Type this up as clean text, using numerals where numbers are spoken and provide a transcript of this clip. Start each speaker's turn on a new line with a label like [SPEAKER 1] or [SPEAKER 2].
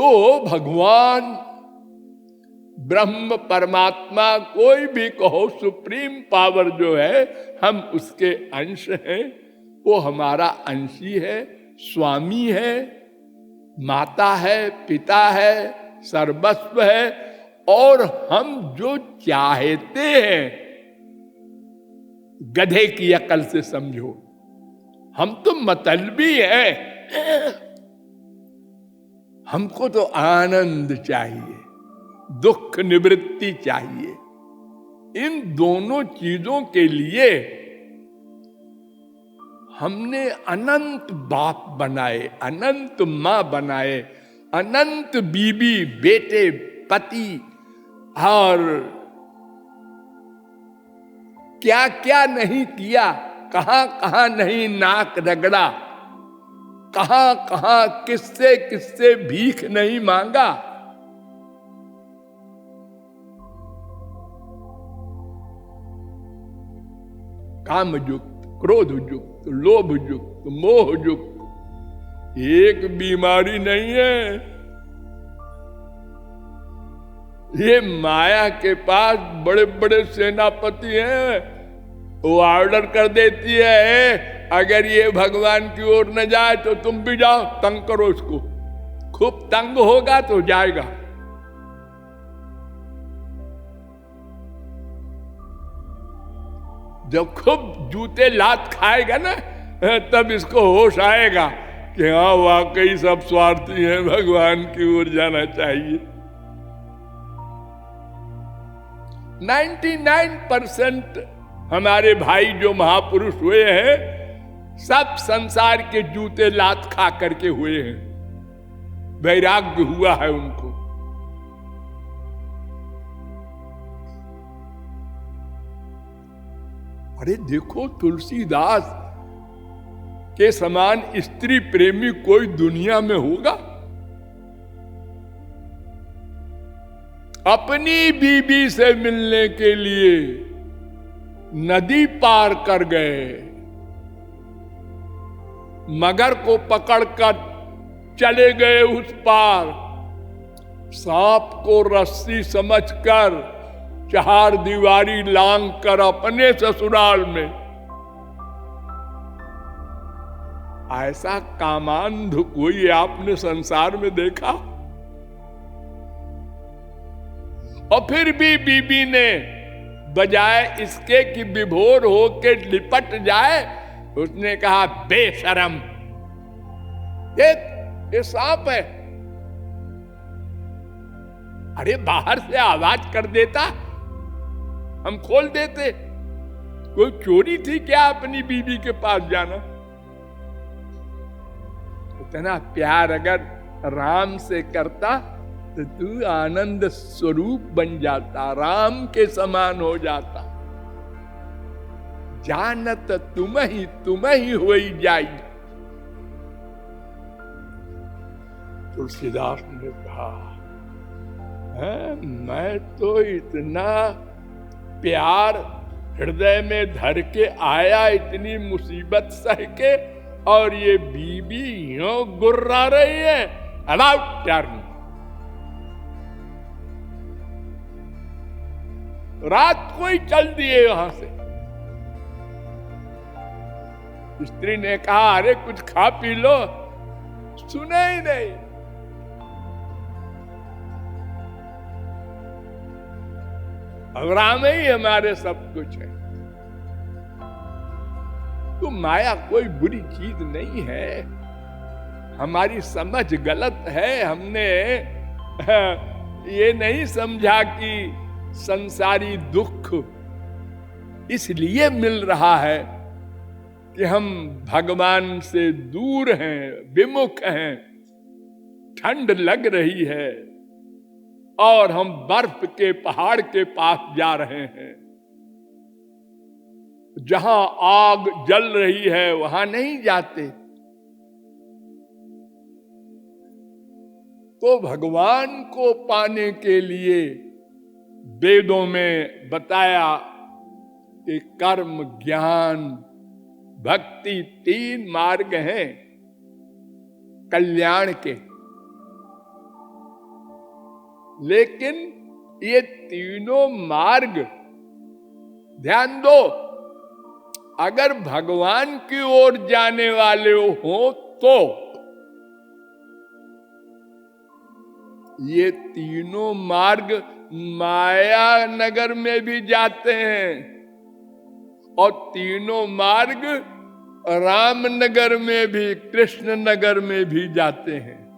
[SPEAKER 1] तो भगवान ब्रह्म परमात्मा कोई भी कहो, सुप्रीम पावर जो है, हम उसके अंश हैं। वो हमारा अंशी है, स्वामी है, माता है, पिता है, सर्वस्व है। और हम जो चाहते हैं, गधे की अकल से समझो, हम तो मतलबी हैं। हमको तो आनंद चाहिए, दुख निवृत्ति चाहिए। इन दोनों चीजों के लिए हमने अनंत बाप बनाए, अनंत मां बनाए, अनंत बीबी, बेटे, पति, और क्या क्या नहीं किया, कहां कहां नहीं नाक रगड़ा, कहां कहां किससे किससे भीख नहीं मांगा। काम युक्त, क्रोध युक्त, लोभ युक्त, मोह युक्त एक बीमारी नहीं है। ये माया के पास बड़े बड़े सेनापति हैं, वो ऑर्डर कर देती है, अगर ये भगवान की ओर न जाए तो तुम भी जाओ, तंग करो इसको। खूब तंग होगा तो जाएगा। जब खूब जूते लात खाएगा ना, तब इसको होश आएगा कि हाँ वाकई सब स्वार्थी हैं, भगवान की ओर जाना चाहिए। 99% हमारे भाई जो महापुरुष हुए हैं, सब संसार के जूते लात खा करके हुए हैं। वैराग्य हुआ है उनको। अरे देखो, तुलसीदास के समान स्त्री प्रेमी कोई दुनिया में होगा? अपनी बीबी से मिलने के लिए नदी पार कर गए, मगर को पकड़कर चले गए उस पार। सांप को रस्सी समझकर चार दीवारी लांग कर अपने ससुराल में। ऐसा कामांध कोई आपने संसार में देखा? और फिर भी बीबी ने बजाय इसके कि विभोर होके लिपट जाए, उसने कहा बेशरम, ये सांप है। अरे बाहर से आवाज कर देता, हम खोल देते। कोई चोरी थी क्या अपनी बीवी के पास जाना? इतना प्यार अगर राम से करता तो तू आनंद स्वरूप बन जाता, राम के समान हो जाता। जानत तुम ही होई जाई। तुलसीदास ने कहा, मैं तो इतना प्यार हृदय में धर के आया, इतनी मुसीबत सह के, और ये बीबी यूं गुर्रा रही है। About turn. रात को ही चल दिए वहां से। स्त्री ने कहा, अरे कुछ खा पी लो। सुना ही नहीं। अब राम ही हमारे सब कुछ है। तो माया कोई बुरी चीज नहीं है, हमारी समझ गलत है। हमने ये नहीं समझा कि संसारी दुख इसलिए मिल रहा है कि हम भगवान से दूर हैं, विमुख हैं, ठंड लग रही है और हम बर्फ के पहाड़ के पास जा रहे हैं। जहां आग जल रही है वहां नहीं जाते। तो भगवान को पाने के लिए वेदों में बताया कि कर्म, ज्ञान, भक्ति 3 मार्ग हैं कल्याण के। लेकिन ये तीनों मार्ग ध्यान दो, अगर भगवान की ओर जाने वाले हो तो ये तीनों मार्ग माया नगर में भी जाते हैं और तीनों मार्ग रामनगर में भी, कृष्ण नगर में भी जाते हैं।